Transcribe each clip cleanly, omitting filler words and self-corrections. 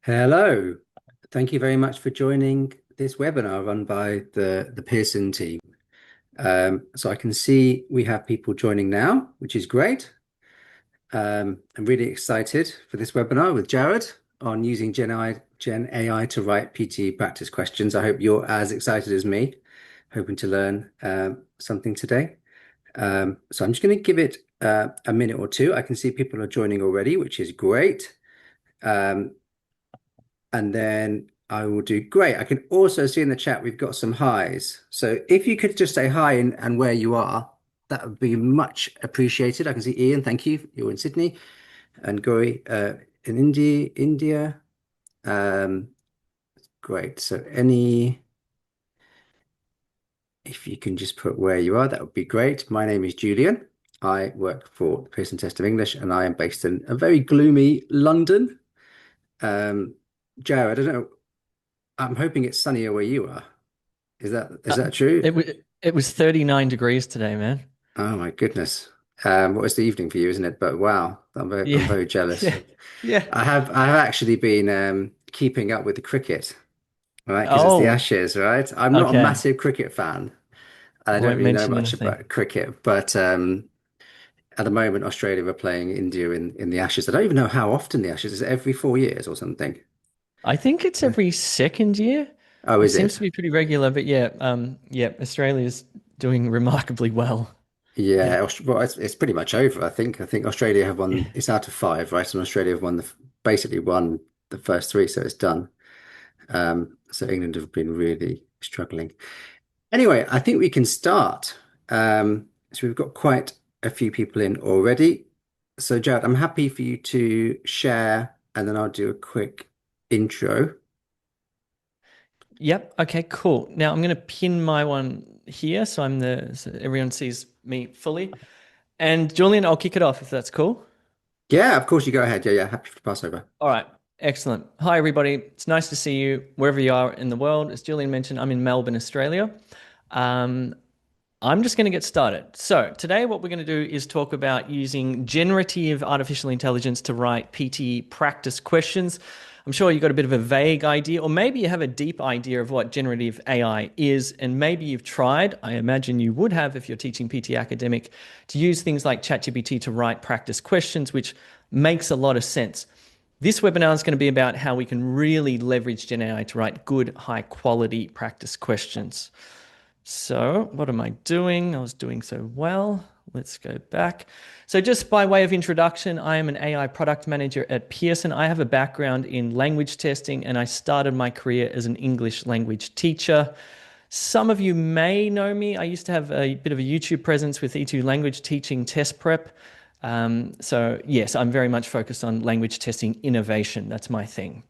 Hello. Thank you very much for joining this webinar run by the Pearson team. So I can see we have people joining now, which is great. I'm really excited for this webinar with Jared on using Gen AI to write PTE practice questions. I hope you're as excited as me, hoping to learn something today. So I'm just going to give it a minute or two. I can see people are joining already, which is great. Um, And then I will do great. I can also see in the chat we've got some highs. So if you could just say hi and where you are, that would be much appreciated. I can see Ian, thank you. You're in Sydney. And Gori in India. Um, great. So if you can just put where you are, that would be great. My name is Julian. I work for the Pearson Test of English, and I am based in a very gloomy London. Um, Jared, I don't know. I'm hoping it's sunnier where you are. Is Uh, that true? it was 39 degrees today, man. Oh my goodness. Well, it's the evening for you, isn't it? But wow, I'm Yeah, very jealous. yeah, yeah. I have actually been keeping up with the cricket, right? Because it's the Oh, Ashes, right? I'm not a okay. massive cricket fan, and I I don't won't really know mention much anything. about cricket. But at the moment, Australia are playing India in the Ashes. I don't even know how often the Ashes is. It every 4 years or something? I think it's every second year. Oh, It is seems it? to be pretty regular, but yeah, Australia's doing remarkably well. Yeah, Yeah, well, it's pretty much over. I think Australia have yeah. won. It's out of five, right? And Australia have won basically won the first three, so it's done. So England have been really struggling. Anyway, I think we can start. So we've got quite a few people in already. So Jared, I'm happy for you to share, and then I'll do a quick intro. Yep. Okay, cool. Now I'm going to pin my one here so everyone sees me fully. And Julian, I'll kick it off if that's cool. Yeah, of course you go ahead. Yeah, happy to pass over. All right. Excellent. Hi, everybody. It's nice to see you wherever you are in the world. As Julian mentioned, I'm in Melbourne, Australia. Um, I'm just going to get started. So, today, what we're going to do is talk about using generative artificial intelligence to write PTE practice questions. I'm sure you've got a bit of a vague idea, or maybe you have a deep idea of what generative AI is, and maybe you've tried, I imagine you would have if you're teaching PT academic, to use things like ChatGPT to write practice questions, which makes a lot of sense. This webinar is going to be about how we can really leverage GenAI to write good, high quality practice questions. So, what am I doing? I was doing so well. Let's go back. So, just by way of introduction, I am an AI product manager at Pearson. I have a background in language testing and I started my career as an English language teacher. Some of you may know me. I used to have a bit of a YouTube presence with E2 language teaching test prep. So, yes, I'm very much focused on language testing innovation. That's my thing.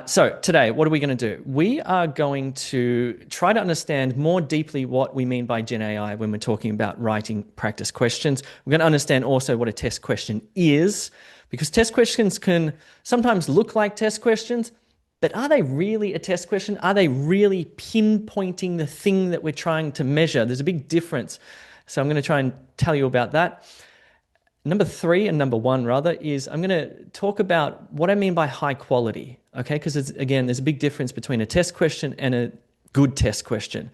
So today, what are we going to do? We are going to try to understand more deeply what we mean by Gen AI when we're talking about writing practice questions. We're going to understand also what a test question is, because test questions can sometimes look like test questions, but are they really a test question? Are they really pinpointing the thing that we're trying to measure? There's a big difference. So I'm going to try and tell you about that. Number three, and number one rather, is I'm going to talk about what I mean by high quality. Okay, because again, there's a big difference between a test question and a good test question.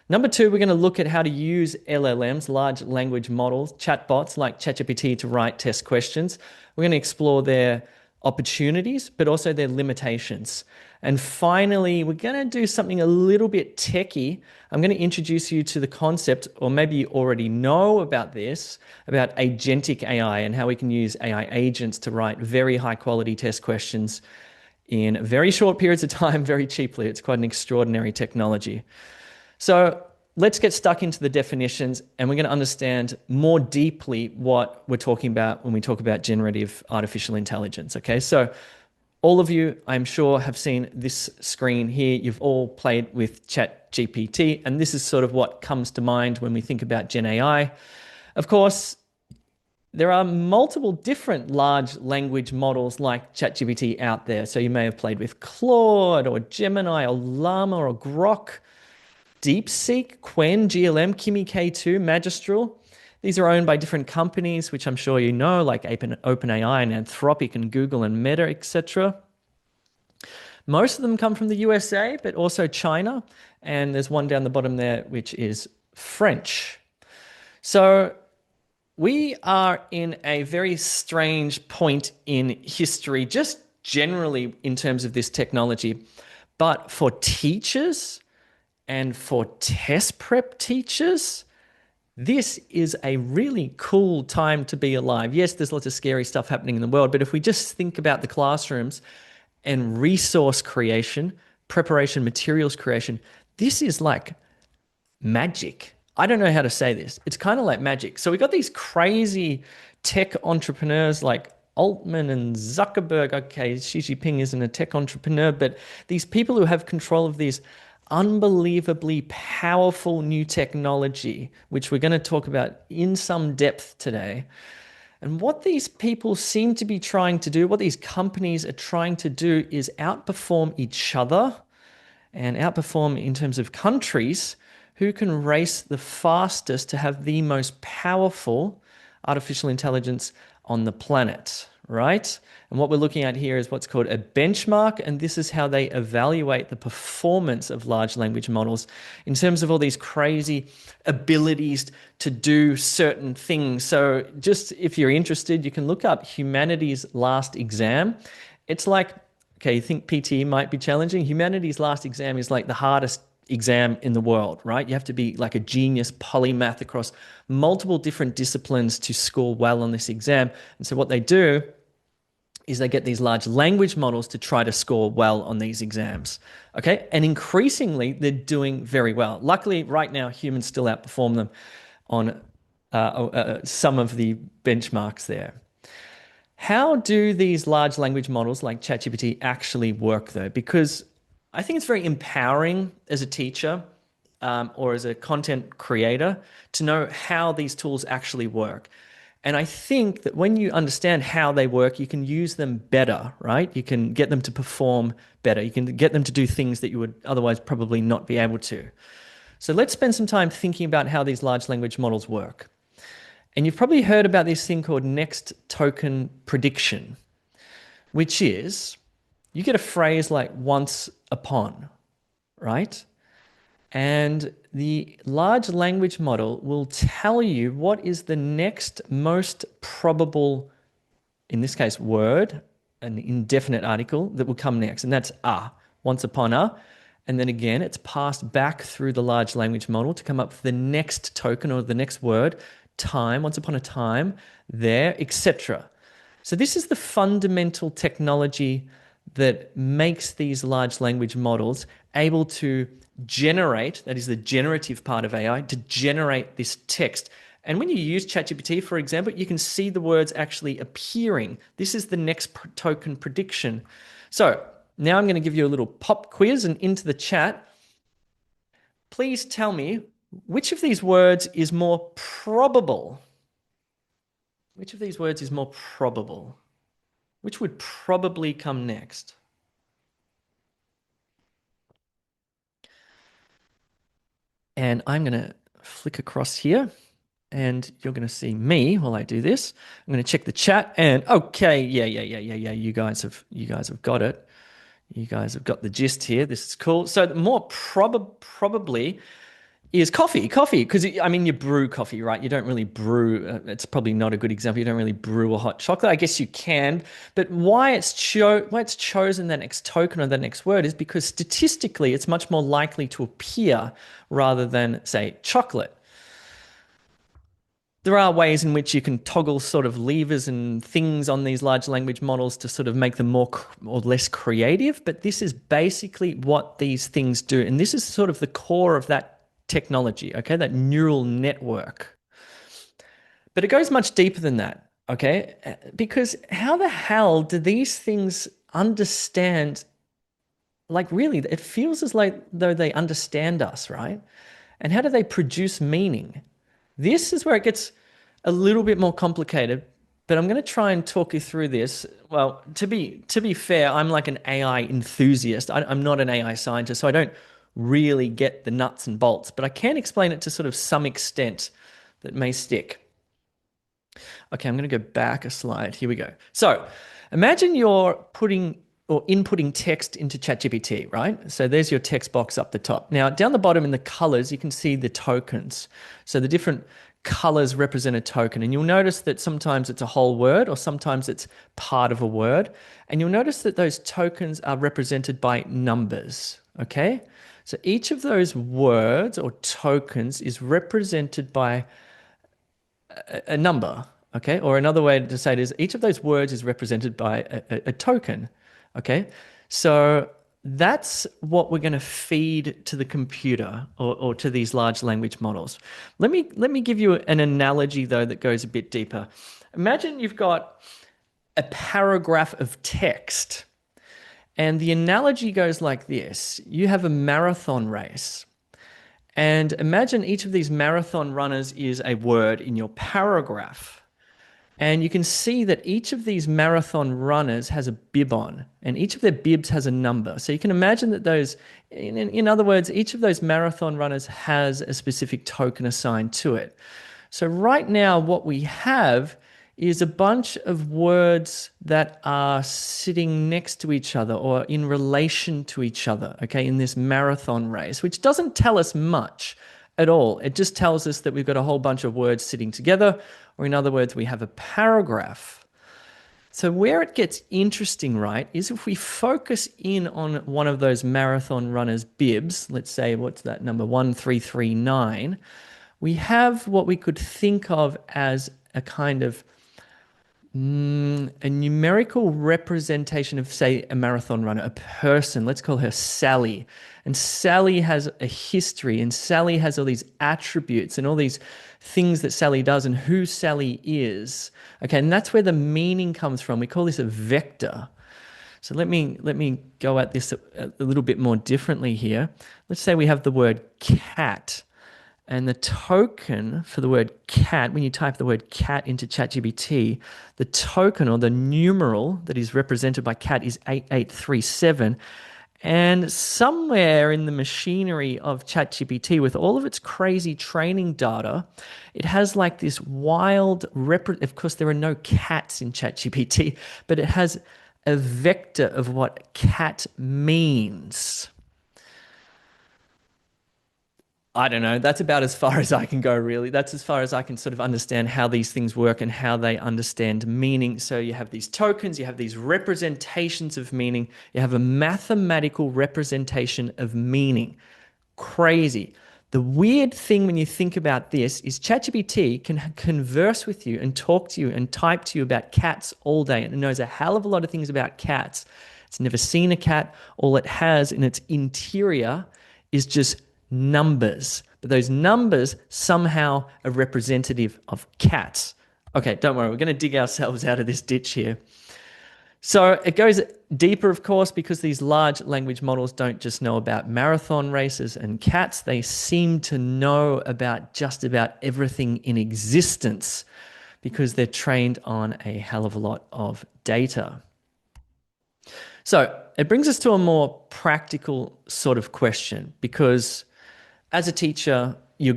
Number two, we're going to look at how to use LLMs, large language models, chatbots like ChatGPT to write test questions. We're going to explore their opportunities, but also their limitations. And finally, we're going to do something a little bit techy. I'm going to introduce you to the concept, or maybe you already know about this, about agentic AI and how we can use AI agents to write very high quality test questions in very short periods of time, very cheaply. It's quite an extraordinary technology. So let's get stuck into the definitions and we're going to understand more deeply what we're talking about when we talk about generative artificial intelligence. Okay, so all of you, I'm sure, have seen this screen here. You've all played with ChatGPT, and this is sort of what comes to mind when we think about Gen AI. Of course, there are multiple different large language models like ChatGPT out there. So you may have played with Claude or Gemini or Llama or Grok, DeepSeek, Qwen, GLM, Kimi K2, Magistral. These are owned by different companies, which I'm sure you know, like OpenAI and Anthropic and Google and Meta, etc. Most of them come from the USA, but also China. And there's one down the bottom there, which is French. So we are in a very strange point in history, just generally in terms of this technology. But for teachers and for test prep teachers, this is a really cool time to be alive. Yes, there's lots of scary stuff happening in the world, but if we just think about the classrooms and resource creation, preparation, materials creation, this is like magic. I don't know how to say this. It's kind of like magic. So we got these crazy tech entrepreneurs like Altman and Zuckerberg. Okay, Xi Jinping isn't a tech entrepreneur, but these people who have control of these unbelievably powerful new technology, which we're going to talk about in some depth today. And what these people seem to be trying to do, what these companies are trying to do, is outperform each other and outperform in terms of countries who can race the fastest to have the most powerful artificial intelligence on the planet, right? And what we're looking at here is what's called a benchmark, and this is how they evaluate the performance of large language models in terms of all these crazy abilities to do certain things. So just if you're interested, you can look up humanity's last exam. It's like, okay, you think PTE might be challenging? Humanity's last exam is like the hardest exam in the world, right? You have to be like a genius polymath across multiple different disciplines to score well on this exam. And so what they do is they get these large language models to try to score well on these exams. Okay. And increasingly, they're doing very well. Luckily, right now, humans still outperform them on some of the benchmarks there. How do these large language models like ChatGPT actually work, though? Because I think it's very empowering as a teacher or as a content creator to know how these tools actually work. And I think that when you understand how they work, you can use them better, right? You can get them to perform better. You can get them to do things that you would otherwise probably not be able to. So let's spend some time thinking about how these large language models work. And you've probably heard about this thing called next token prediction, which is you get a phrase like once upon, right? And the large language model will tell you what is the next most probable, in this case, word, an indefinite article that will come next. And that's once upon a. And then again, it's passed back through the large language model to come up with the next token or the next word, time, once upon a time, there, etc. So this is the fundamental technology that makes these large language models able to generate, that is the generative part of AI, to generate this text. And when you use ChatGPT, for example, you can see the words actually appearing. This is the next token prediction. So now I'm going to give you a little pop quiz and into the chat. Please tell me which of these words is more probable. Which of these words is more probable? Which would probably come next? And I'm going to flick across here and you're going to see me while I do this. I'm going to check the chat and okay, yeah. You guys have got it. You guys have got the gist here. This is cool. So the more probably is coffee, because I mean, you brew coffee, right? You don't really brew. It's probably not a good example. You don't really brew a hot chocolate. I guess you can, but why it's chosen the next token or the next word is because statistically, it's much more likely to appear rather than say chocolate. There are ways in which you can toggle sort of levers and things on these large language models to sort of make them more or less creative, but this is basically what these things do. And this is sort of the core of that technology, okay, that neural network. But it goes much deeper than that, okay? Because how the hell do these things understand? Like, really, it feels as though they understand us, right? And how do they produce meaning? This is where it gets a little bit more complicated, but I'm going to try and talk you through this. Well, to be fair, I'm like an AI enthusiast. I'm not an AI scientist, so I don't really get the nuts and bolts, but I can explain it to sort of some extent that may stick. Okay, I'm going to go back a slide. Here we go. So imagine you're putting or inputting text into ChatGPT, right? So there's your text box up the top. Now, down the bottom in the colors, you can see the tokens. So the different colors represent a token. And you'll notice that sometimes it's a whole word or sometimes it's part of a word. And you'll notice that those tokens are represented by numbers, okay? So each of those words or tokens is represented by a number, okay? Or another way to say it is each of those words is represented by a token, okay? So that's what we're going to feed to the computer or to these large language models. Let me give you an analogy though that goes a bit deeper. Imagine you've got a paragraph of text, and the analogy goes like this. You have a marathon race. And imagine each of these marathon runners is a word in your paragraph. And you can see that each of these marathon runners has a bib on, and each of their bibs has a number. So you can imagine that in other words, each of those marathon runners has a specific token assigned to it. So right now, what we have is a bunch of words that are sitting next to each other or in relation to each other, okay, in this marathon race, which doesn't tell us much at all. It just tells us that we've got a whole bunch of words sitting together, or in other words, we have a paragraph. So where it gets interesting, right, is if we focus in on one of those marathon runners' bibs, let's say, what's that number, 1339, we have what we could think of as a kind of a numerical representation of, say, a marathon runner, a person. Let's call her Sally. And Sally has a history, and Sally has all these attributes and all these things that Sally does and who Sally is. Okay, and that's where the meaning comes from. We call this a vector. So let me go at this a little bit more differently here. Let's say we have the word cat. And the token for the word cat, when you type the word cat into ChatGPT, the token or the numeral that is represented by cat is 8837. And somewhere in the machinery of ChatGPT, with all of its crazy training data, it has like this wild, of course, there are no cats in ChatGPT, but it has a vector of what cat means. I don't know. That's about as far as I can go, really. That's as far as I can sort of understand how these things work and how they understand meaning. So you have these tokens, you have these representations of meaning, you have a mathematical representation of meaning. Crazy. The weird thing when you think about this is ChatGPT can converse with you and talk to you and type to you about cats all day, and it knows a hell of a lot of things about cats. It's never seen a cat. All it has in its interior is just numbers, but those numbers somehow are representative of cats. Okay, don't worry, we're going to dig ourselves out of this ditch here. So it goes deeper, of course, because these large language models don't just know about marathon races and cats, they seem to know about just about everything in existence because they're trained on a hell of a lot of data. So it brings us to a more practical sort of question, because as a teacher, you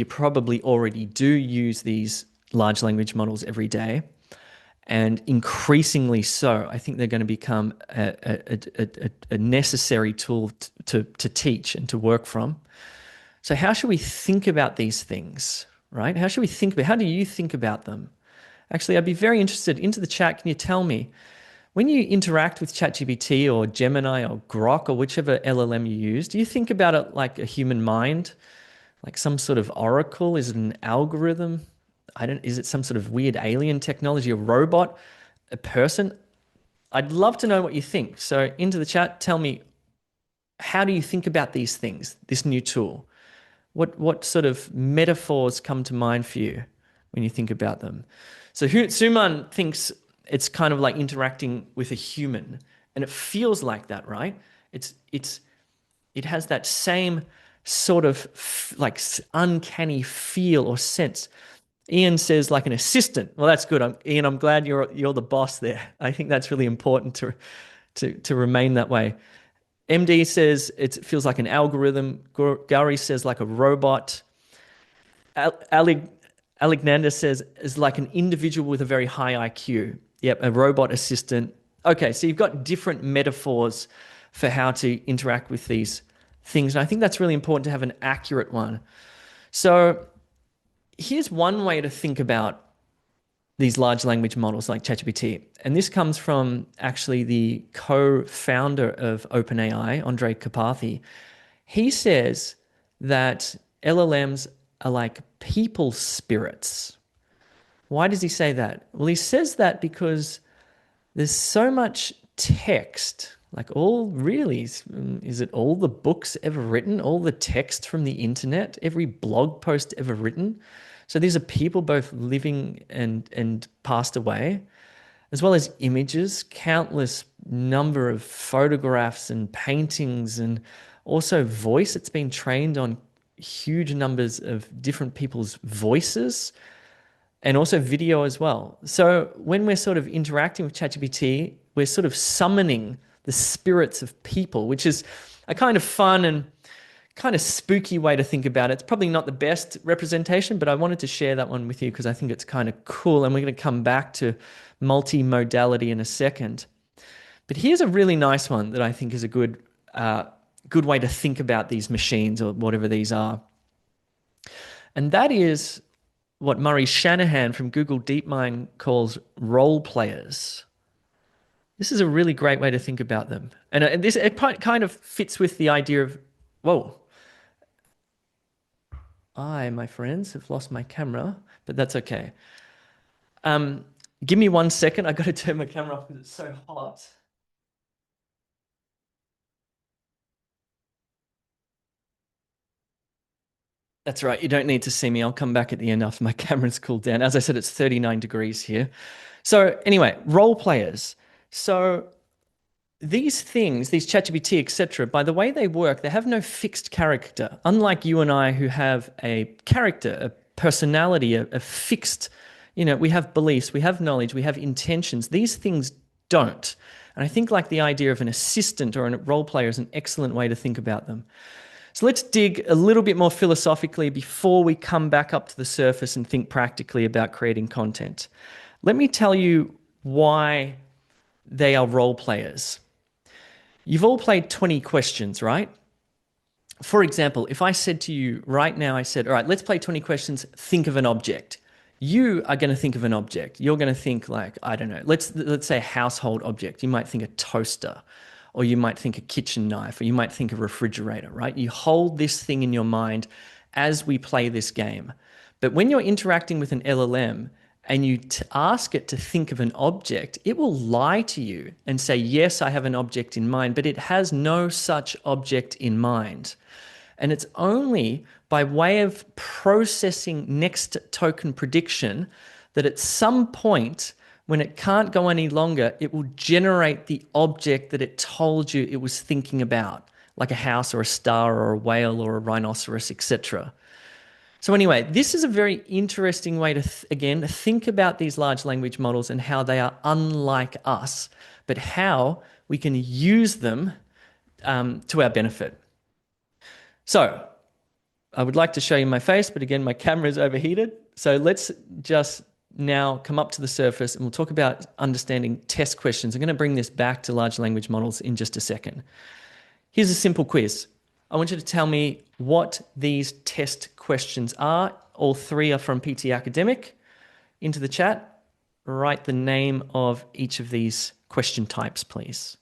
probably already do use these large language models every day, and increasingly so. I think they're going to become a necessary tool to teach and to work from. So how should we think about these things, right? How do you think about them? Actually, I'd be very interested. Into the chat, can you tell me, when you interact with ChatGPT or Gemini or Grok or whichever LLM you use, do you think about it like a human mind? Like some sort of oracle? Is it an algorithm? Is it some sort of weird alien technology, a robot, a person? I'd love to know what you think. So into the chat, tell me, how do you think about these things, this new tool? What sort of metaphors come to mind for you when you think about them? So Suman thinks it's kind of like interacting with a human, and it feels like that, right? It has that same sort of like uncanny feel or sense. Ian says like an assistant. Well, that's good. Ian, I'm glad you're the boss there. I think that's really important to remain that way. MD says it feels like an algorithm. Gary says like a robot. Alexander says is like an individual with a very high IQ. Yep, a robot assistant. Okay, so you've got different metaphors for how to interact with these things. And I think that's really important to have an accurate one. So here's one way to think about these large language models like ChatGPT. And this comes from actually the co-founder of OpenAI, Andre Karpathy. He says that LLMs are like people spirits. Why does he say that? Well, he says that because there's so much text, like all really, is it all the books ever written, all the text from the internet, every blog post ever written? So these are people both living and passed away, as well as images, countless number of photographs and paintings, and also voice. It's been trained on huge numbers of different people's voices and also video as well. So when we're sort of interacting with ChatGPT, we're sort of summoning the spirits of people, which is a kind of fun and kind of spooky way to think about it. It's probably not the best representation, but I wanted to share that one with you because I think it's kind of cool. And we're going to come back to multimodality in a second. But here's a really nice one that I think is a good way to think about these machines or whatever these are. And that is what Murray Shanahan from Google DeepMind calls role players. This is a really great way to think about them. And this it kind of fits with the idea of, whoa, my friends, have lost my camera, but that's okay. Um, Give me 1 second. I got to turn my camera off because it's so hot. That's right. You don't need to see me. I'll come back at the end after my camera's cooled down. As I said, it's 39 degrees here. So anyway, role players. So these things, these ChatGPT, etc., by the way they work, they have no fixed character. Unlike you and I, who have a character, a personality, a fixed, we have beliefs, we have knowledge, we have intentions. These things don't. And I think like the idea of an assistant or a role player is an excellent way to think about them. So let's dig a little bit more philosophically before we come back up to the surface and think practically about creating content. Let me tell you why they are role players. You've all played 20 questions, right? For example, if I said to you right now, I said, all right, let's play 20 questions, think of an object. You are going to think of an object. You're going to think like, I don't know, let's say a household object. You might think a toaster, or you might think a kitchen knife, or you might think a refrigerator, right? You hold this thing in your mind as we play this game. But when you're interacting with an LLM and you ask it to think of an object, it will lie to you and say, yes, I have an object in mind, but it has no such object in mind. And it's only by way of processing next token prediction that at some point, when it can't go any longer, it will generate the object that it told you it was thinking about, like a house or a star or a whale or a rhinoceros, etc. So anyway, this is a very interesting way to, again, think about these large language models and how they are unlike us, but how we can use them to our benefit. So I would like to show you my face, but again, my camera is overheated. So let's just now come up to the surface and we'll talk about understanding test questions. I'm going to bring this back to large language models in just a second. Here's a simple quiz. I want you to tell me what these test questions are. All three are from PTE Academic. Into the chat, write the name of each of these question types, please.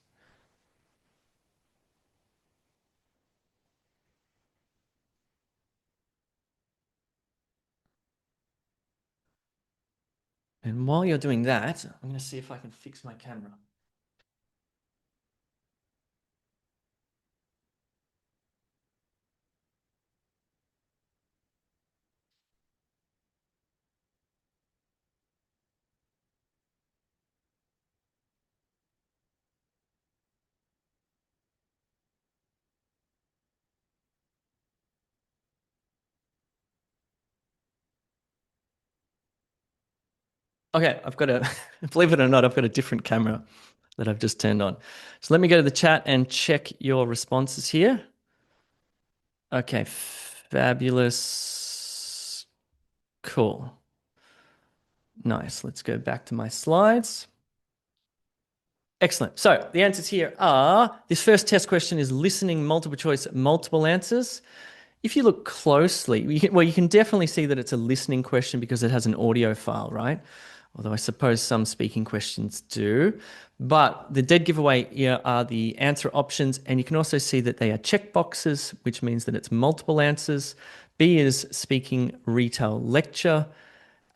And while you're doing that, I'm going to see if I can fix my camera. Okay, I've got a, believe it or not, I've got a different camera that I've just turned on. So let me go to the chat and check your responses here. Okay, fabulous. Cool. Nice. Let's go back to my slides. Excellent. So the answers here are, this first test question is listening multiple choice, multiple answers. If you look closely, you can definitely see that it's a listening question because it has an audio file, right? Although I suppose some speaking questions do. But the dead giveaway here are the answer options, and you can also see that they are checkboxes, which means that it's multiple answers. B is speaking retail lecture,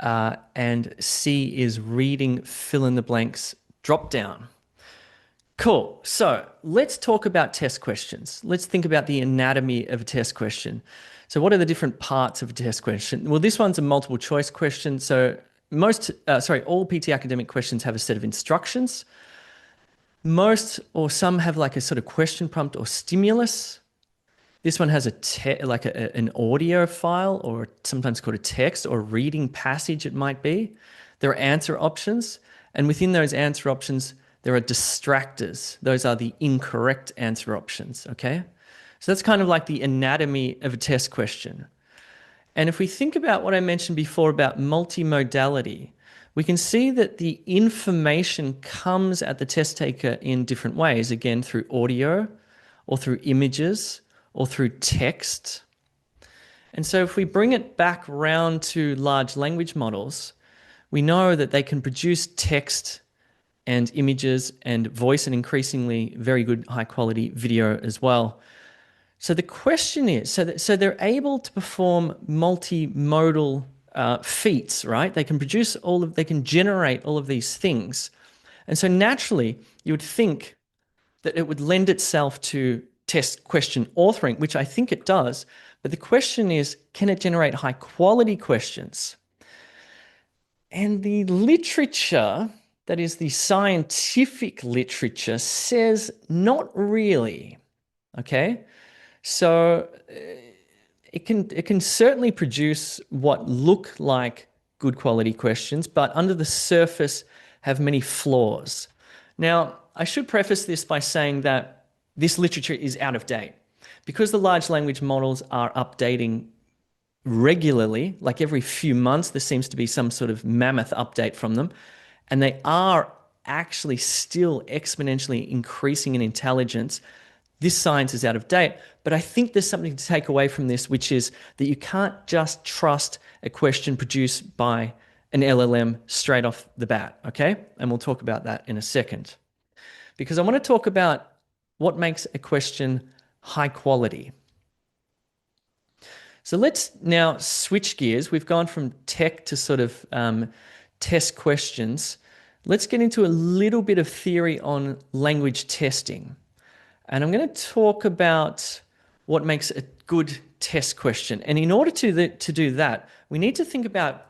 and C is reading fill in the blanks drop down. Cool. So let's talk about test questions. Let's think about the anatomy of a test question. So, what are the different parts of a test question? Well, this one's a multiple choice question. So, all PT academic questions have a set of instructions. Most or some have like a sort of question prompt or stimulus. This one has an audio file, or sometimes called a text or reading passage, it might be. There are answer options, and within those answer options, there are distractors. Those are the incorrect answer options, okay? So that's kind of like the anatomy of a test question. And if we think about what I mentioned before about multimodality, we can see that the information comes at the test taker in different ways, again, through audio or through images or through text. And so if we bring it back round to large language models, we know that they can produce text and images and voice, and increasingly very good high quality video as well. So the question is, so they're able to perform multimodal feats, right? They can generate all of these things. And so naturally, you would think that it would lend itself to test question authoring, which I think it does. But the question is, can it generate high quality questions? And the literature, that is the scientific literature, says not really. Okay? So it can certainly produce what look like good quality questions, but under the surface have many flaws. Now, I should preface this by saying that this literature is out of date. Because the large language models are updating regularly, like every few months, there seems to be some sort of mammoth update from them, and they are actually still exponentially increasing in intelligence. This science is out of date, but I think there's something to take away from this, which is that you can't just trust a question produced by an LLM straight off the bat, okay? And we'll talk about that in a second. Because I want to talk about what makes a question high quality. So let's now switch gears. We've gone from tech to sort of test questions. Let's get into a little bit of theory on language testing. And I'm going to talk about what makes a good test question. And in order to do that, we need to think about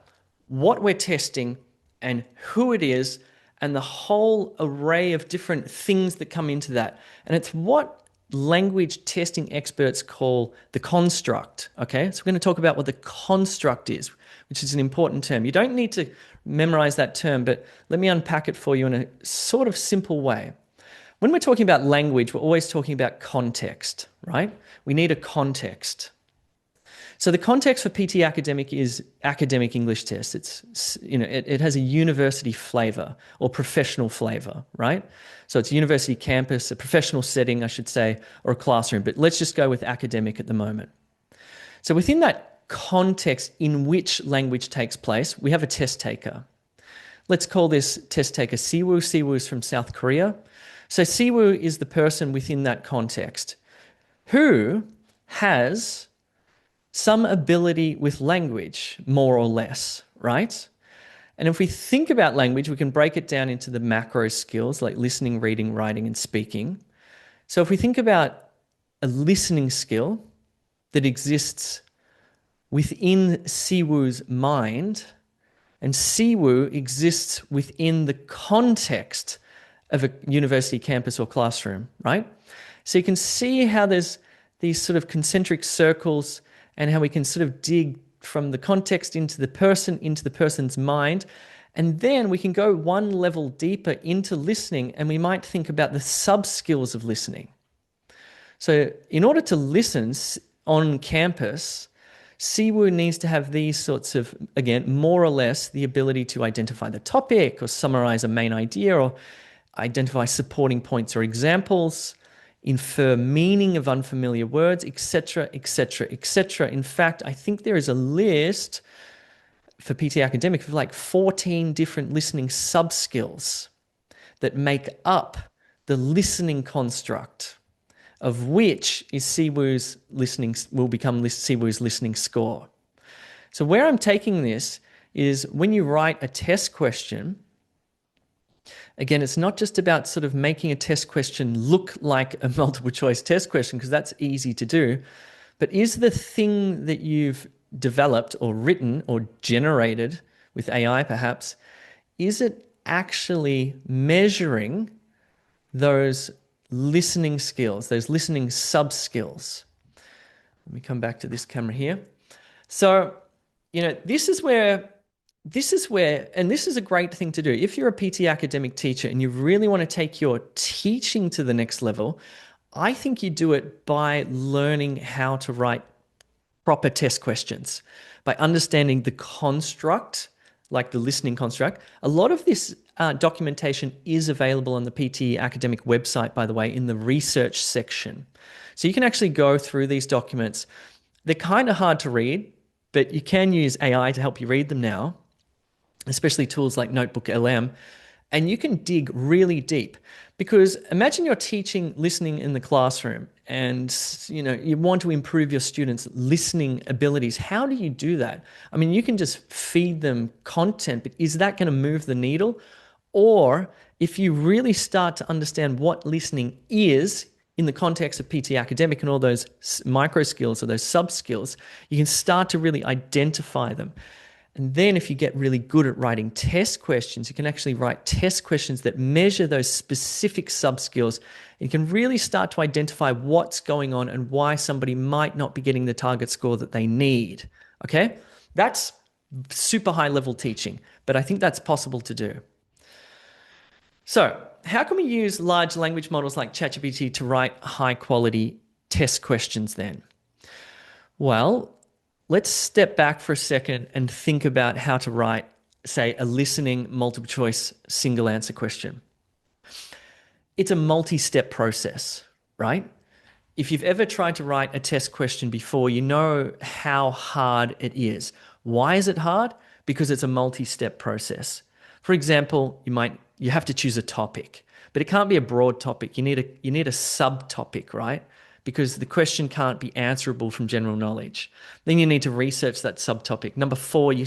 what we're testing and who it is and the whole array of different things that come into that. And it's what language testing experts call the construct. Okay, so we're going to talk about what the construct is, which is an important term. You don't need to memorize that term, but let me unpack it for you in a sort of simple way. When we're talking about language, we're always talking about context, right? We need a context. So the context for PT academic is academic English test. It has a university flavor or professional flavor, right? So it's university campus, a professional setting, I should say, or a classroom. But let's just go with academic at the moment. So within that context in which language takes place, we have a test taker. Let's call this test taker Siwoo. Siwoo is from South Korea. So Siwoo is the person within that context who has some ability with language, more or less, right? And if we think about language, we can break it down into the macro skills like listening, reading, writing, and speaking. So if we think about a listening skill that exists within Siwoo's mind, and Siwoo exists within the context of a university campus or classroom, right? So you can see how there's these sort of concentric circles and how we can sort of dig from the context into the person's mind. And then we can go one level deeper into listening, and we might think about the sub-skills of listening. So in order to listen on campus, Siwoo needs to have these sorts of, again, more or less the ability to identify the topic or summarize a main idea or identify supporting points or examples, infer meaning of unfamiliar words, etc., etc., etc. In fact, I think there is a list for PT Academic of like 14 different listening sub-skills that make up the listening construct, of which is Siwoo's listening will become Siwoo's listening score. So where I'm taking this is when you write a test question, again, it's not just about sort of making a test question look like a multiple choice test question, because that's easy to do, but is the thing that you've developed or written or generated with AI perhaps, is it actually measuring those listening skills, those listening sub skills? Let me come back to this camera here. So, this is where, and this is a great thing to do. If you're a PT academic teacher and you really want to take your teaching to the next level, I think you do it by learning how to write proper test questions, by understanding the construct, like the listening construct. A lot of this documentation is available on the PTE academic website, by the way, in the research section. So you can actually go through these documents. They're kind of hard to read, but you can use AI to help you read them now, especially tools like Notebook LM, and you can dig really deep. Because imagine you're teaching listening in the classroom and you want to improve your students' listening abilities. How do you do that? I mean, you can just feed them content, but is that going to move the needle? Or if you really start to understand what listening is in the context of PT academic and all those micro skills or those sub skills, you can start to really identify them. And then if you get really good at writing test questions, you can actually write test questions that measure those specific sub-skills. You can really start to identify what's going on and why somebody might not be getting the target score that they need. Okay? That's super high level teaching, but I think that's possible to do. So how can we use large language models like ChatGPT to write high quality test questions then? Well, let's step back for a second and think about how to write, say, a listening multiple choice single answer question. It's a multi-step process, right? If you've ever tried to write a test question before, you know how hard it is. Why is it hard? Because it's a multi-step process. For example, you have to choose a topic, but it can't be a broad topic. You need a subtopic, right? Because the question can't be answerable from general knowledge. Then you need to research that subtopic. Number 4, you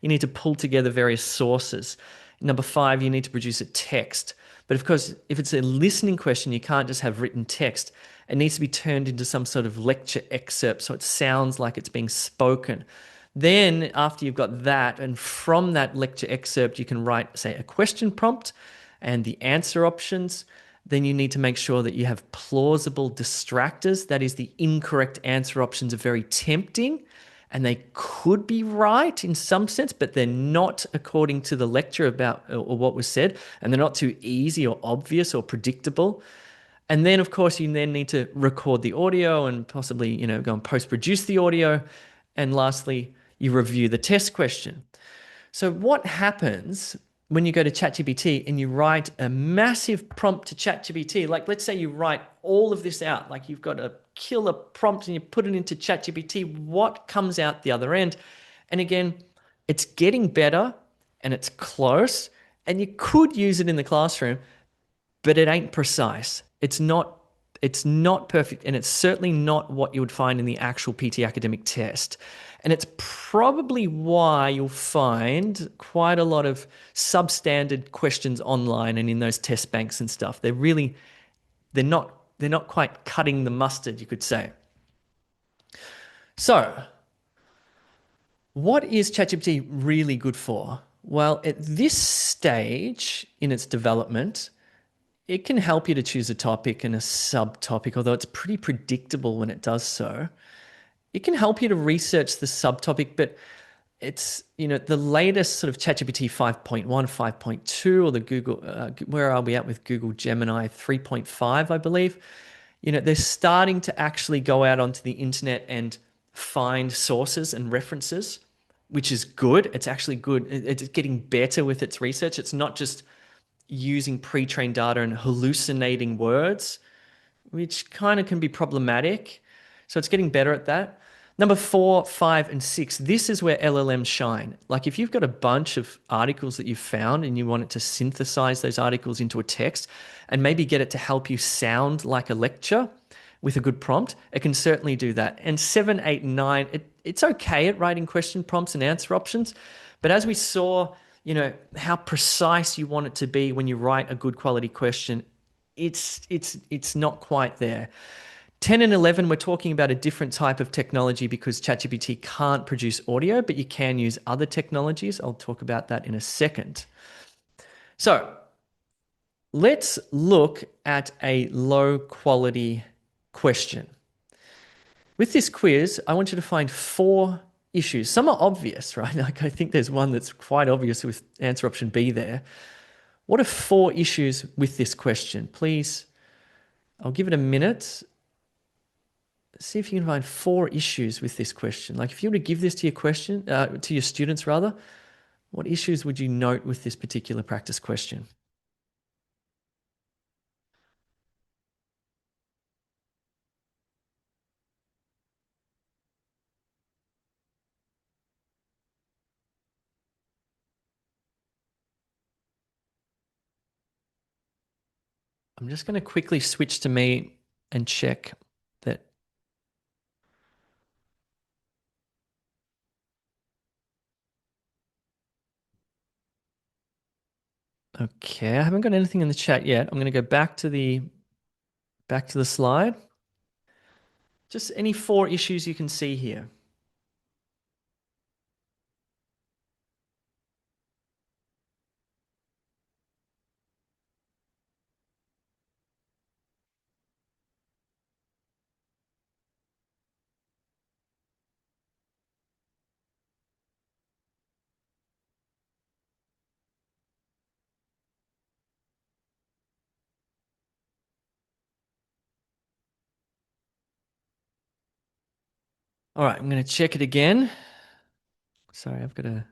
need to pull together various sources. Number 5, you need to produce a text. But of course, if it's a listening question, you can't just have written text. It needs to be turned into some sort of lecture excerpt so it sounds like it's being spoken. Then after you've got that, and from that lecture excerpt, you can write, say, a question prompt and the answer options. Then you need to make sure that you have plausible distractors. That is, the incorrect answer options are very tempting and they could be right in some sense, but they're not according to the lecture about or what was said, and they're not too easy or obvious or predictable. And then, of course, you then need to record the audio and possibly, go and post-produce the audio. And lastly, you review the test question. So what happens when you go to ChatGPT and you write a massive prompt to ChatGPT? Like, let's say you write all of this out, like you've got a killer prompt and you put it into ChatGPT, what comes out the other end? And again, it's getting better and it's close, and you could use it in the classroom, but it ain't precise. It's not perfect, and it's certainly not what you would find in the actual PT academic test. And it's probably why you'll find quite a lot of substandard questions online and in those test banks and stuff. They're not quite cutting the mustard, you could say. So, what is ChatGPT really good for? Well, at this stage in its development, it can help you to choose a topic and a subtopic, although it's pretty predictable when it does so. It can help you to research the subtopic, but it's, the latest sort of ChatGPT 5.1, 5.2, or the Google, where are we at with Google Gemini 3.5, I believe? They're starting to actually go out onto the internet and find sources and references, which is good. It's actually good. It's getting better with its research. It's not just, using pre-trained data and hallucinating words, which kind of can be problematic. So it's getting better at that. Number 4, 5, and 6. This is where LLMs shine. Like if you've got a bunch of articles that you've found and you want it to synthesize those articles into a text and maybe get it to help you sound like a lecture with a good prompt, it can certainly do that. And 7, 8, and 9, it's okay at writing question prompts and answer options. But as we saw, how precise you want it to be when you write a good quality question, it's not quite there. 10 and 11, we're talking about a different type of technology because ChatGPT can't produce audio, but you can use other technologies. I'll talk about that in a second. So let's look at a low quality question. With this quiz, I want you to find 4 issues. Some are obvious, right? Like I think there's one that's quite obvious with answer option B there. What are 4 issues with this question? Please, I'll give it a minute. See if you can find 4 issues with this question. Like if you were to give this to your students rather, what issues would you note with this particular practice question? I'm just going to quickly switch to me and check that. Okay, I haven't got anything in the chat yet. I'm going to go back to the slide. Just any 4 issues you can see here. All right, I'm going to check it again. Sorry, I've got to.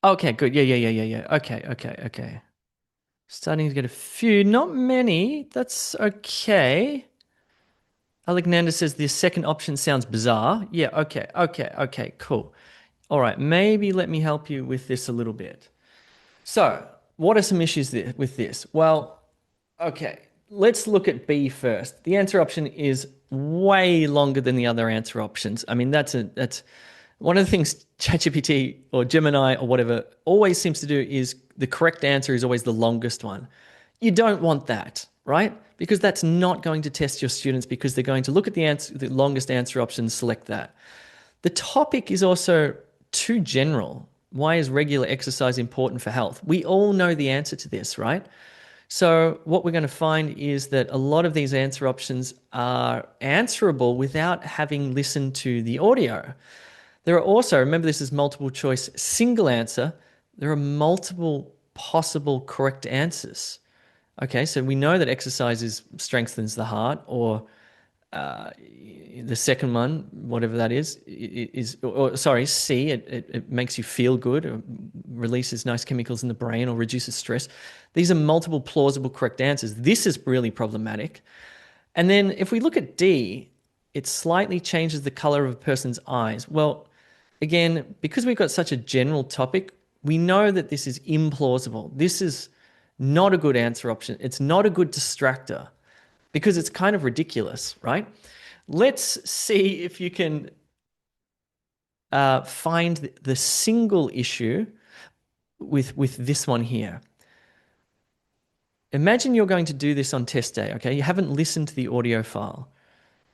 Okay, good. Yeah. Okay. Starting to get a few, not many. That's okay. Alexander says the second option sounds bizarre. Yeah, okay, cool. All right, maybe let me help you with this a little bit. So, what are some issues with this? Well, okay, let's look at B first. The answer option is way longer than the other answer options. I mean, that's one of the things ChatGPT or Gemini or whatever always seems to do is the correct answer is always the longest one. You don't want that, right? Because that's not going to test your students because they're going to look at the longest answer option, select that. The topic is also too general. Why is regular exercise important for health? We all know the answer to this, right? So what we're going to find is that a lot of these answer options are answerable without having listened to the audio. There are also, remember this is multiple choice, single answer. There are multiple possible correct answers. Okay, so we know that exercise strengthens the heart, or the second one, whatever that sorry, C, it makes you feel good, or releases nice chemicals in the brain, or reduces stress. These are multiple plausible correct answers. This is really problematic. And then if we look at D, it slightly changes the color of a person's eyes. Well, again, because we've got such a general topic, we know that this is implausible. This is not a good answer option. It's not a good distractor because it's kind of ridiculous, right? Let's see if you can find the single issue with this one here. Imagine you're going to do this on test day, okay? You haven't listened to the audio file.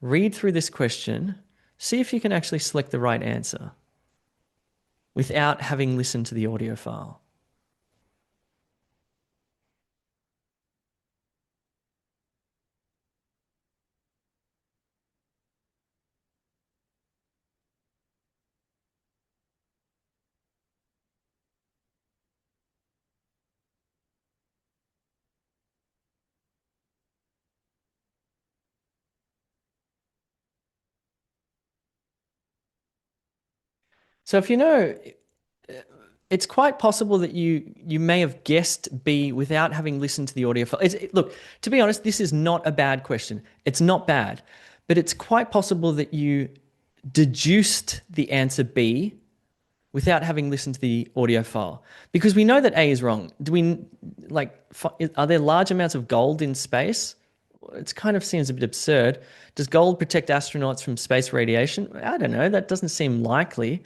Read through this question, see if you can actually select the right answer without having listened to the audio file. So if you know, it's quite possible that you may have guessed B without having listened to the audio file. Look, to be honest, this is not a bad question. It's not bad, but it's quite possible that you deduced the answer B without having listened to the audio file, because we know that A is wrong. Do we like? Are there large amounts of gold in space? It kind of seems a bit absurd. Does gold protect astronauts from space radiation? I don't know. That doesn't seem likely.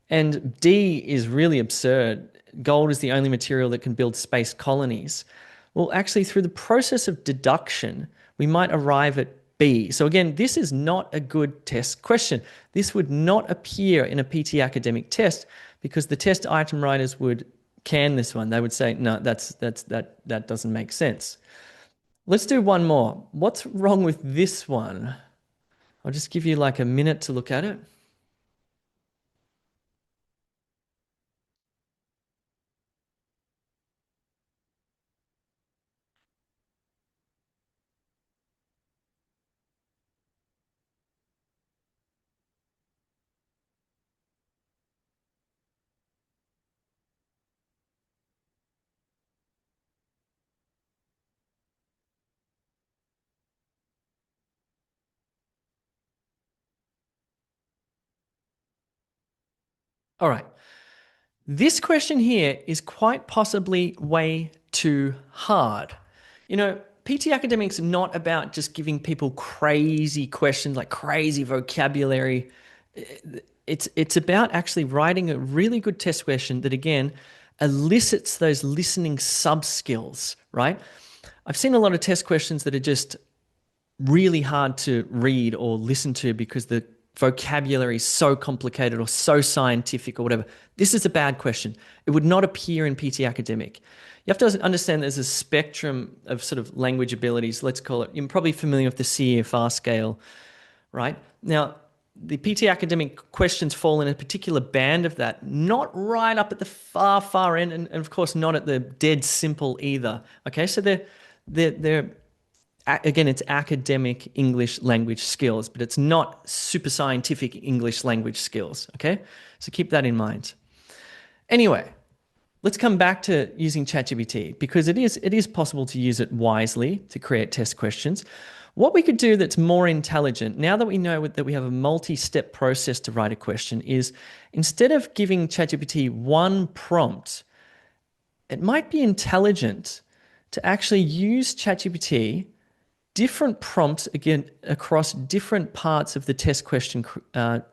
And D is really absurd. Gold is the only material that can build space colonies. Well, actually, through the process of deduction, we might arrive at B. So again, this is not a good test question. This would not appear in a PT academic test because the test item writers would can this one. They would say, no, that doesn't make sense. Let's do one more. What's wrong with this one? I'll just give you like a minute to look at it. All right. This question here is quite possibly way too hard. You know, PT academics are not about just giving people crazy questions, like crazy vocabulary. It's about actually writing a really good test question that again elicits those listening sub skills, right? I've seen a lot of test questions that are just really hard to read or listen to because the vocabulary is so complicated or so scientific or whatever. This is a bad question. It would not appear in PT Academic. You have to understand there's a spectrum of sort of language abilities, let's call it. You're probably familiar with the CEFR scale, right? Now, the PT Academic questions fall in a particular band of that, not right up at the far, far end, and of course not at the dead simple either. Okay, so they're again, it's academic English language skills, but it's not super scientific English language skills, okay? So keep that in mind. Anyway, let's come back to using ChatGPT because it is possible to use it wisely to create test questions. What we could do that's more intelligent, now that we know that we have a multi-step process to write a question, is instead of giving ChatGPT one prompt, it might be intelligent to actually use ChatGPT different prompts again across different parts of the test question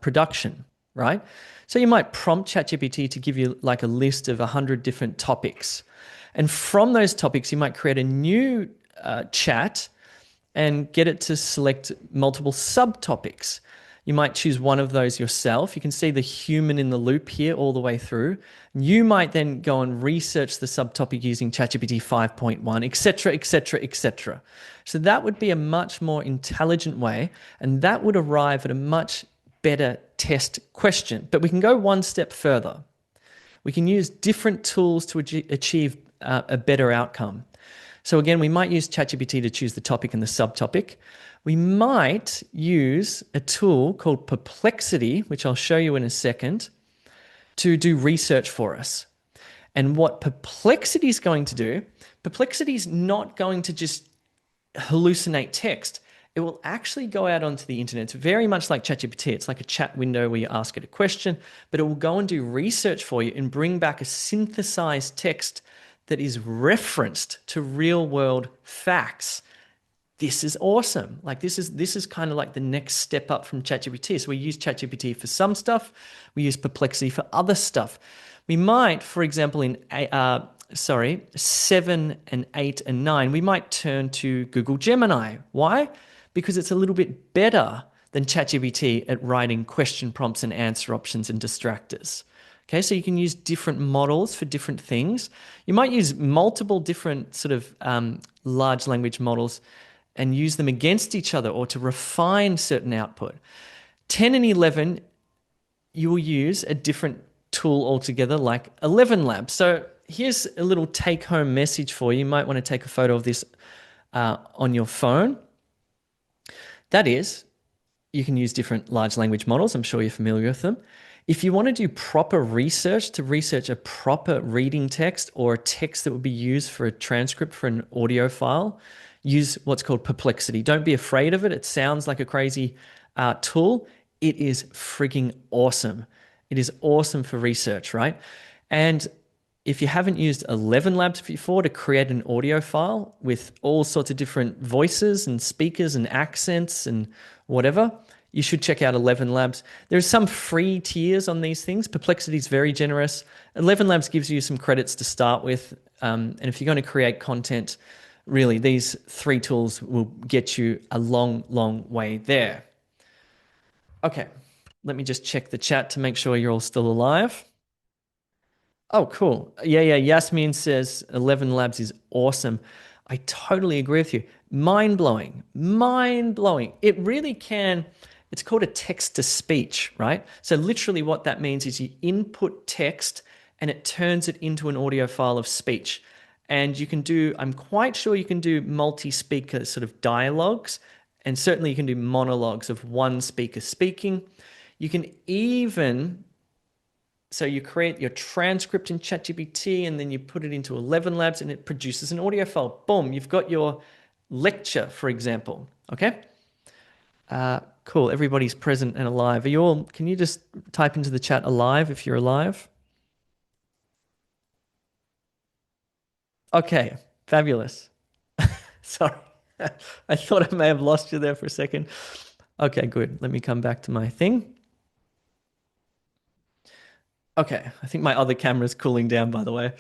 production, right? So you might prompt ChatGPT to give you like a list of 100 different topics. And from those topics, you might create a new chat and get it to select multiple subtopics. You might choose one of those yourself. You can see the human in the loop here all the way through. You might then go and research the subtopic using ChatGPT 5.1, etc., etc., etc. So that would be a much more intelligent way, and that would arrive at a much better test question. But we can go one step further. We can use different tools to achieve a better outcome. So again, we might use ChatGPT to choose the topic and the subtopic. We might use a tool called Perplexity, which I'll show you in a second, to do research for us. And what Perplexity is going to do, Perplexity is not going to just hallucinate text. It will actually go out onto the internet. It's very much like ChatGPT. It's like a chat window where you ask it a question, but it will go and do research for you and bring back a synthesized text that is referenced to real world facts. This is awesome. Like this is kind of like the next step up from ChatGPT. So we use ChatGPT for some stuff. We use Perplexity for other stuff. We might, for example, in 7 and 8 and 9, we might turn to Google Gemini. Why? Because it's a little bit better than ChatGPT at writing question prompts and answer options and distractors. Okay, so you can use different models for different things. You might use multiple different sort of large language models and use them against each other or to refine certain output. 10 and 11, you will use a different tool altogether like 11 Labs. So here's a little take-home message for you. You might want to take a photo of this on your phone. That is, you can use different large language models. I'm sure you're familiar with them. If you want to do proper research to research a proper reading text or a text that would be used for a transcript for an audio file, use what's called Perplexity. Don't be afraid of it. It sounds like a crazy tool. It is freaking awesome. It is awesome for research, right? And if you haven't used 11 Labs before to create an audio file with all sorts of different voices and speakers and accents and whatever, you should check out 11 Labs. There's some free tiers on these things. Perplexity is very generous. 11 Labs gives you some credits to start with. And if you're going to create content, really, these three tools will get you a long, long way there. Okay, let me just check the chat to make sure you're all still alive. Oh, cool. Yeah. Yasmin says 11 Labs is awesome. I totally agree with you. Mind blowing. Mind blowing. It really can. It's called a text to speech, right? So, literally, what that means is you input text and it turns it into an audio file of speech. And you can do, I'm quite sure you can do multi speaker sort of dialogues. And certainly, you can do monologues of one speaker speaking. You can even so you create your transcript in ChatGPT and then you put it into 11 Labs and it produces an audio file. Boom, you've got your lecture, for example. Okay? Cool. Everybody's present and alive. Are you all, can you just type into the chat alive if you're alive? Okay, fabulous. Sorry. I thought I may have lost you there for a second. Okay, good. Let me come back to my thing. Okay, I think my other camera's cooling down, by the way.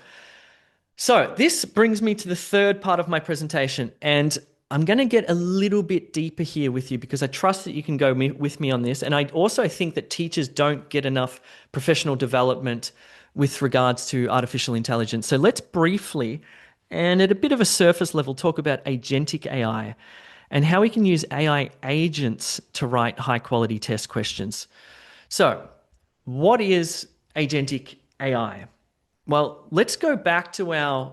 So this brings me to the third part of my presentation, and I'm going to get a little bit deeper here with you because I trust that you can go with me on this. And I also think that teachers don't get enough professional development with regards to artificial intelligence. So let's briefly, and at a bit of a surface level, talk about agentic AI and how we can use AI agents to write high quality test questions. So what is agentic AI? Well, let's go back to our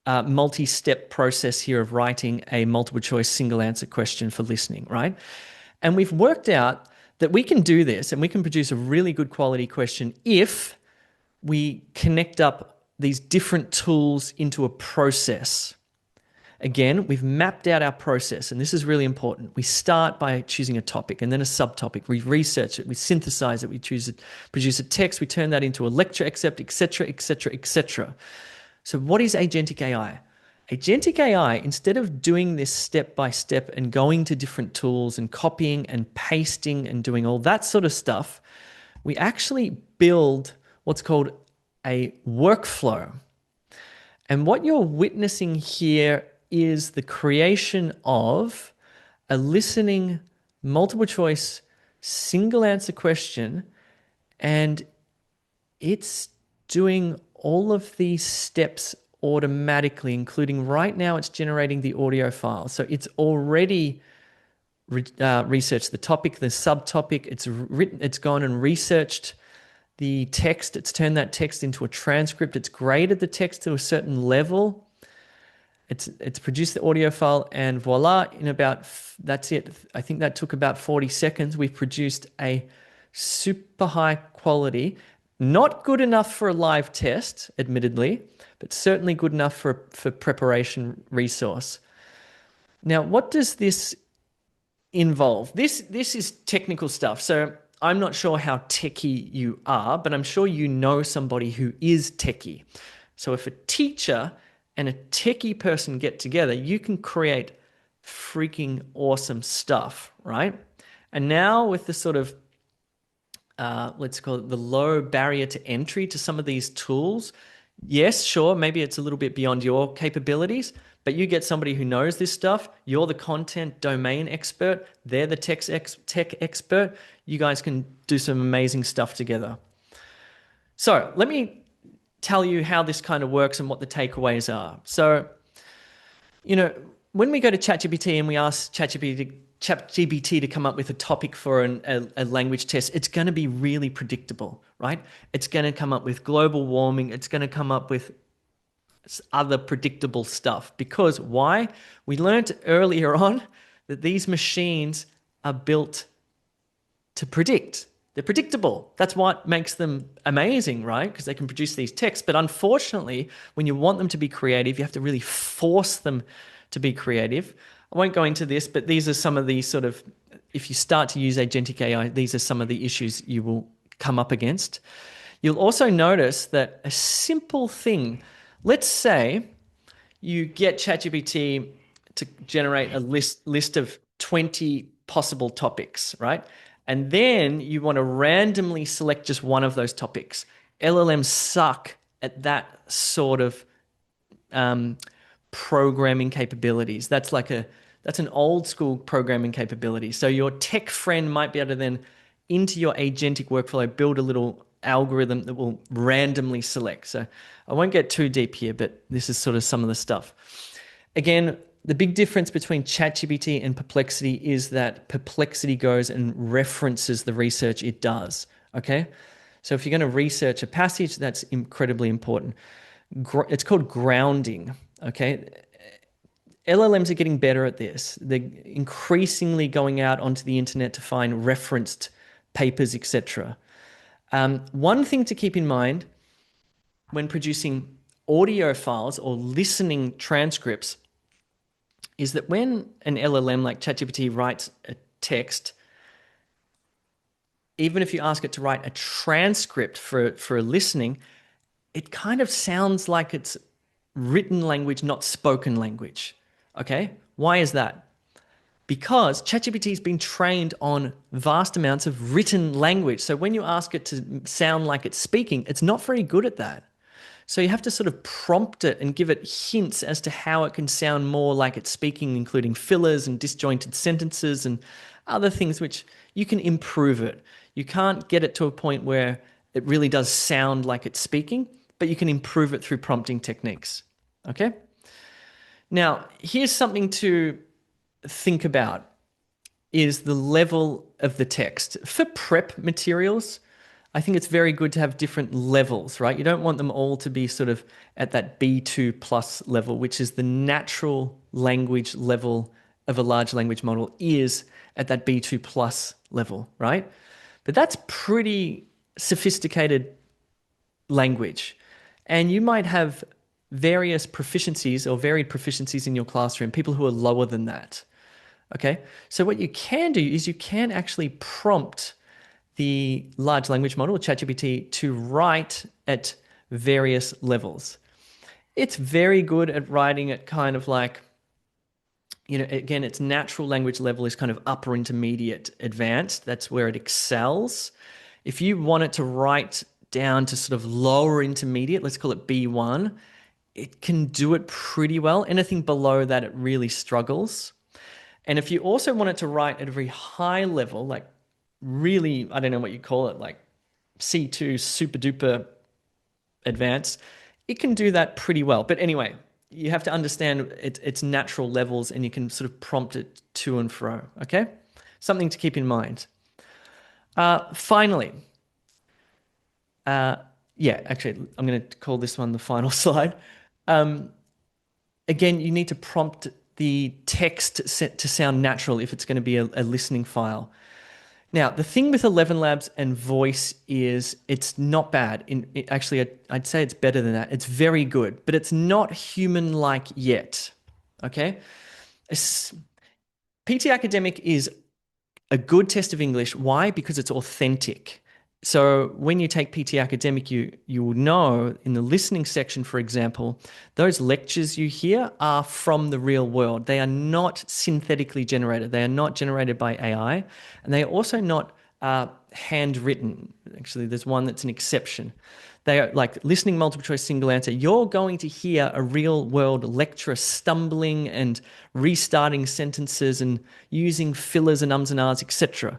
multi-step process here of writing a multiple choice single answer question for listening, right? And we've worked out that we can do this and we can produce a really good quality question if we connect up these different tools into a process. Again, we've mapped out our process, and this is really important. We start by choosing a topic and then a subtopic. We research it, we synthesize it, we choose it, produce a text, we turn that into a lecture excerpt, etc., etc., etc. So what is agentic AI? Agentic AI, instead of doing this step by step and going to different tools and copying and pasting and doing all that sort of stuff, we actually build what's called a workflow. And what you're witnessing here is the creation of a listening multiple choice single answer question, and it's doing all of these steps automatically, including right now it's generating the audio file. So it's already researched the topic, the subtopic, it's gone and researched the text, it's turned that text into a transcript, it's graded the text to a certain level, it's produced the audio file, and voila, that's it. I think that took about 40 seconds. We've produced a super high quality, not good enough for a live test, admittedly, but certainly good enough for preparation resource. Now, what does this involve? This is technical stuff. So I'm not sure how techie you are, but I'm sure you know somebody who is techie. So if a teacher and a techie person get together, you can create freaking awesome stuff, right? And now with the sort of, let's call it the low barrier to entry to some of these tools, yes, sure, maybe it's a little bit beyond your capabilities, but you get somebody who knows this stuff, you're the content domain expert, they're the tech expert, you guys can do some amazing stuff together. So let me tell you how this kind of works and what the takeaways are. So, when we go to ChatGPT and we ask ChatGPT to come up with a topic for a language test, it's going to be really predictable, right? It's going to come up with global warming. It's going to come up with other predictable stuff. Because why? We learned earlier on that these machines are built to predict. They're predictable. That's what makes them amazing, right? Because they can produce these texts. But unfortunately, when you want them to be creative, you have to really force them to be creative. I won't go into this, but these are some of the sort of, if you start to use agentic AI, these are some of the issues you will come up against. You'll also notice that a simple thing, let's say you get ChatGPT to generate a list of 20 possible topics, right? And then you want to randomly select just one of those topics. LLMs suck at that sort of um, programming capabilities. That's an old school programming capability. So your tech friend might be able to then into your agentic workflow build a little algorithm that will randomly select. So I won't get too deep here, but this is sort of some of the stuff. Again, the big difference between ChatGPT and Perplexity is that Perplexity goes and references the research it does. Okay? So if you're going to research a passage, that's incredibly important. It's called grounding. Okay? LLMs are getting better at this. They're increasingly going out onto the internet to find referenced papers, etc. One thing to keep in mind when producing audio files or listening transcripts is that when an LLM like ChatGPT writes a text, even if you ask it to write a transcript for a listening, it kind of sounds like it's written language, not spoken language. Okay? Why is that? Because ChatGPT has been trained on vast amounts of written language. So when you ask it to sound like it's speaking, it's not very good at that. So you have to sort of prompt it and give it hints as to how it can sound more like it's speaking, including fillers and disjointed sentences and other things which you can improve it. You can't get it to a point where it really does sound like it's speaking, but you can improve it through prompting techniques. Okay? Now, here's something to think about is the level of the text. For prep materials, I think it's very good to have different levels, right? You don't want them all to be sort of at that B2 plus level, which is the natural language level of a large language model is at that B2 plus level, right? But that's pretty sophisticated language. And you might have various proficiencies or varied proficiencies in your classroom, people who are lower than that. Okay, so what you can do is you can actually prompt the large language model, ChatGPT, to write at various levels. It's very good at writing at kind of like, again, its natural language level is kind of upper intermediate advanced. That's where it excels. If you want it to write down to sort of lower intermediate, let's call it B1, it can do it pretty well. Anything below that, it really struggles. And if you also want it to write at a very high level, like really, I don't know what you call it, like C2 super duper advanced, it can do that pretty well. But anyway, you have to understand its natural levels and you can sort of prompt it to and fro, okay? Something to keep in mind. Finally, actually, I'm going to call this one the final slide. Again, you need to prompt the text set to sound natural if it's going to be a listening file. Now, the thing with 11 Labs and voice is it's not bad. Actually, I'd say it's better than that. It's very good, but it's not human-like yet, okay? PT Academic is a good test of English. Why? Because it's authentic. So when you take PT Academic, you will know in the listening section, for example, those lectures you hear are from the real world. They are not synthetically generated. They are not generated by AI, and they are also not handwritten. Actually, there's one that's an exception. They are like listening multiple choice single answer. You're going to hear a real world lecturer stumbling and restarting sentences and using fillers and ums and ahs, etc.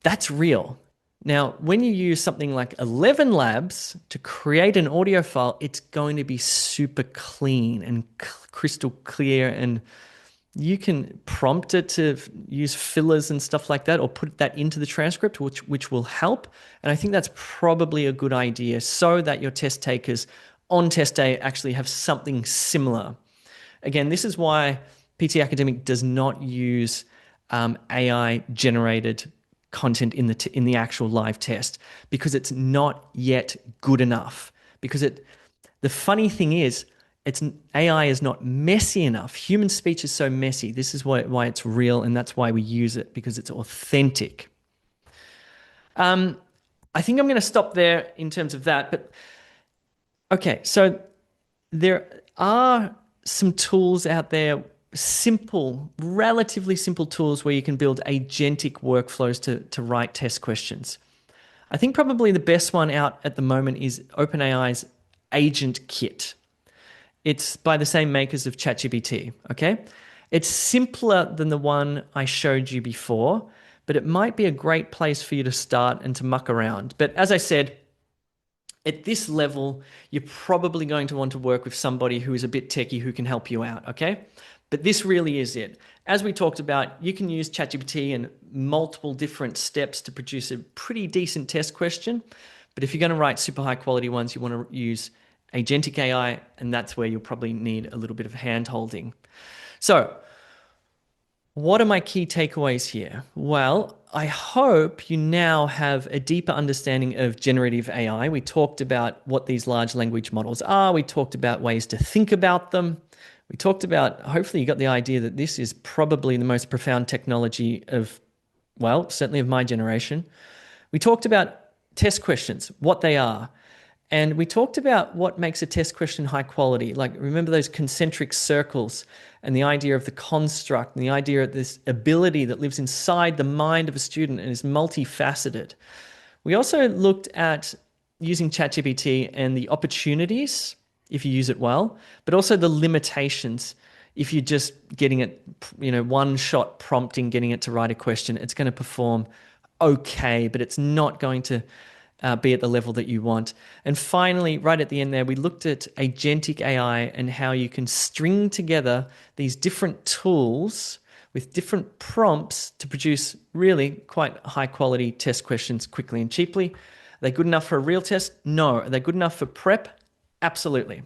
That's real. Now, when you use something like 11 Labs to create an audio file, it's going to be super clean and crystal clear, and you can prompt it to use fillers and stuff like that or put that into the transcript, which will help. And I think that's probably a good idea so that your test takers on test day actually have something similar. Again, this is why PT Academic does not use AI-generated content in the actual live test because it's not yet good enough. Because the funny thing is, it's AI is not messy enough. Human speech is so messy. This is why it's real, and that's why we use it, because it's authentic. I think I'm going to stop there in terms of that. But okay, so there are some tools out there, simple, relatively simple tools where you can build agentic workflows to write test questions. I think probably the best one out at the moment is OpenAI's Agent Kit. It's by the same makers of ChatGPT, okay? It's simpler than the one I showed you before, but it might be a great place for you to start and to muck around. But as I said, at this level, you're probably going to want to work with somebody who is a bit techie who can help you out, okay? But this really is it. As we talked about, you can use ChatGPT in multiple different steps to produce a pretty decent test question. But if you're going to write super high quality ones, you want to use Agentic AI, and that's where you'll probably need a little bit of hand holding. So, what are my key takeaways here? Well, I hope you now have a deeper understanding of generative AI. We talked about what these large language models are. We talked about ways to think about them. We talked about, hopefully, you got the idea that this is probably the most profound technology of, well, certainly of my generation. We talked about test questions, what they are. And we talked about what makes a test question high quality. Like, remember those concentric circles and the idea of the construct and the idea of this ability that lives inside the mind of a student and is multifaceted. We also looked at using ChatGPT and the opportunities if you use it well, but also the limitations. If you're just getting it, one shot prompting, getting it to write a question, it's going to perform okay, but it's not going to be at the level that you want. And finally, right at the end there, we looked at agentic AI and how you can string together these different tools with different prompts to produce really quite high quality test questions quickly and cheaply. Are they good enough for a real test? No. Are they good enough for prep? Absolutely.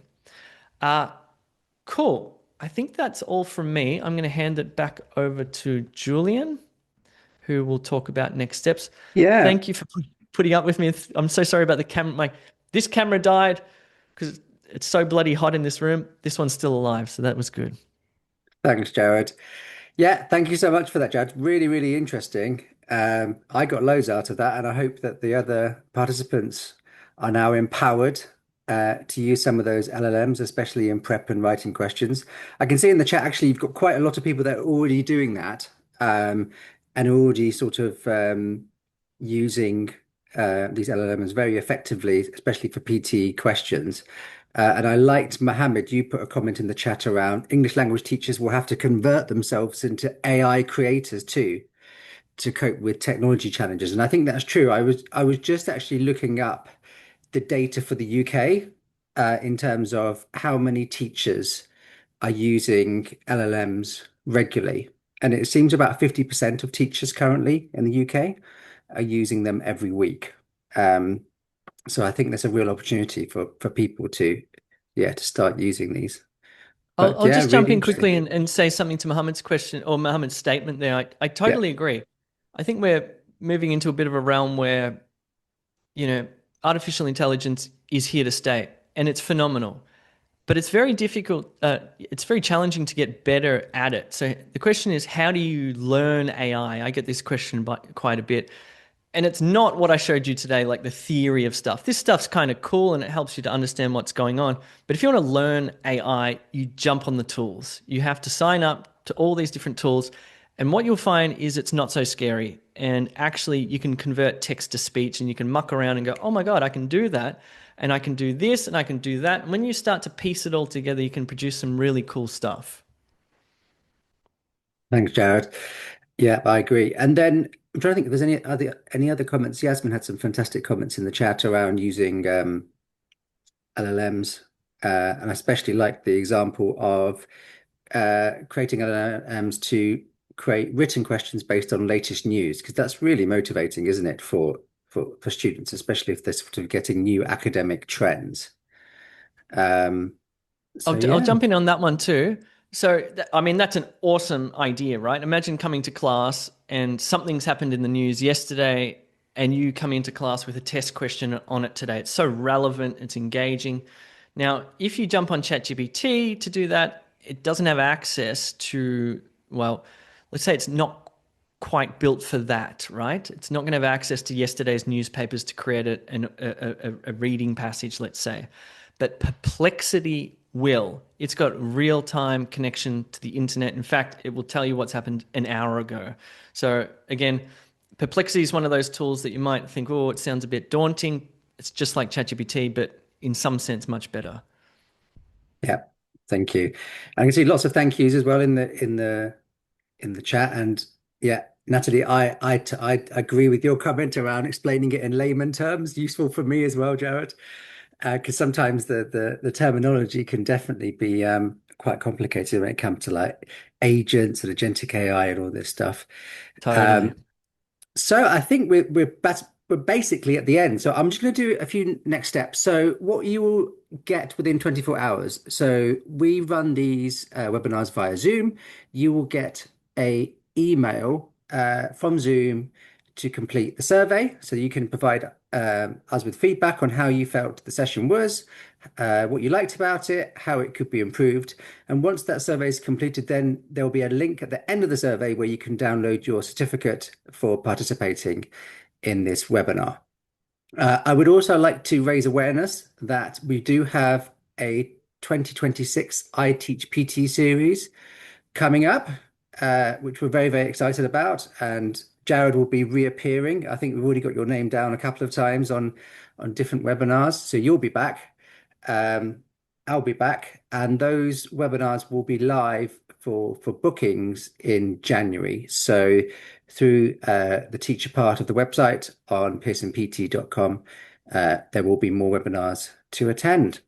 Cool. I think that's all from me. I'm going to hand it back over to Julian, who will talk about next steps. Yeah. Thank you for putting up with me. I'm so sorry about the camera. This camera died because it's so bloody hot in this room. This one's still alive, so that was good. Thanks, Jared. Yeah, thank you so much for that, Jared. Really, really interesting. I got loads out of that, and I hope that the other participants are now empowered to use some of those LLMs, especially in prep and writing questions. I can see in the chat actually you've got quite a lot of people that are already doing that and already sort of using these LLMs very effectively, especially for PTE questions. And I liked Mohammed, you put a comment in the chat around English language teachers will have to convert themselves into AI creators too to cope with technology challenges. And I think that's true. I was just actually looking up the data for the UK in terms of how many teachers are using LLMs regularly. And it seems about 50% of teachers currently in the UK are using them every week. Um, so I think there's a real opportunity for people to, yeah, to start using these. But I'll yeah, just jump really in quickly interesting. and say something to Mohammed's question or Mohammed's statement there. I Yeah, totally agree. I think we're moving into a bit of a realm where, you know, artificial intelligence is here to stay and it's phenomenal. But it's very difficult. It's very challenging to get better at it. So the question is, how do you learn AI? I get this question quite a bit. And it's not what I showed you today, like the theory of stuff. This stuff's kind of cool and it helps you to understand what's going on. But if you want to learn AI, you jump on the tools. You have to sign up to all these different tools. And what you'll find is it's not so scary. And actually, you can convert text to speech and you can muck around and go, oh my God, I can do that. And I can do this and I can do that. And when you start to piece it all together, you can produce some really cool stuff. thanks, Jared. Yeah, I agree. And then I'm trying to think if there's any other comments. Yasmin had some fantastic comments in the chat around using LLMs, and I especially like the example of creating LLMs to create written questions based on latest news, because that's really motivating, isn't it, for students, especially if they're sort of getting new academic trends. Um, so I'll yeah, jump in on that one too. So, I mean, that's an awesome idea, right? Imagine coming to class and something's happened in the news yesterday, and you come into class with a test question on it today. It's so relevant, it's engaging. Now, if you jump on ChatGPT to do that, it doesn't have access to, well, let's say it's not quite built for that, right? It's not going to have access to yesterday's newspapers to create a reading passage, let's say. But Perplexity will. It's got real time connection to the internet. In fact, it will tell you what's happened an hour ago. So, again, Perplexity is one of those tools that you might think, oh, it sounds a bit daunting. It's just like ChatGPT, but in some sense, much better. Yeah, thank you. I can see lots of thank yous as well in the chat, and yeah, Natalie, I agree with your comment around explaining it in layman terms. Useful for me as well, Jared, because sometimes the terminology can definitely be quite complicated when it comes to like agents and agentic AI and all this stuff. Totally. Um, so I think we're basically at the end. So I'm just going to do a few next steps. So what you will get within 24 hours. So we run these webinars via Zoom. You will get a email from Zoom to complete the survey. So you can provide us with feedback on how you felt the session was, what you liked about it, how it could be improved. And once that survey is completed, then there'll be a link at the end of the survey where you can download your certificate for participating in this webinar. I would also like to raise awareness that we do have a 2026 I Teach PT series coming up, which we're very, very excited about. And Jared will be reappearing. I think we've already got your name down a couple of times on different webinars. So you'll be back. Um, I'll be back, and those webinars will be live for bookings in January. So through the teacher part of the website on pearsonpt.com, there will be more webinars to attend.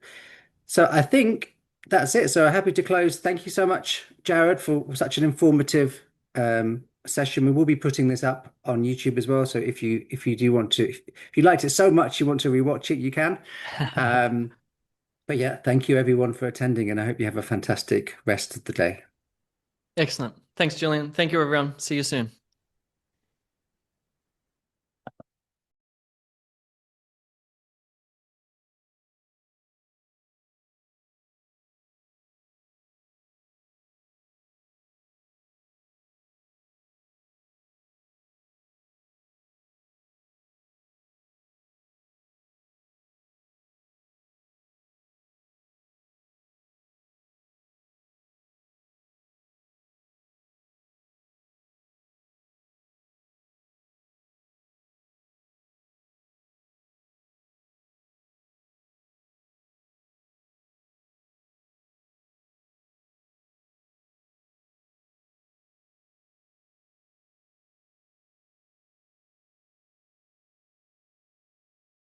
So I think that's it. So happy to close. Thank you so much, Jared, for such an informative session. We will be putting this up on YouTube as well. So if you do want to, if you liked it so much you want to rewatch it, you can. Um, but yeah, thank you everyone for attending, and I hope you have a fantastic rest of the day. Excellent. Thanks, Julian. Thank you, everyone. See you soon.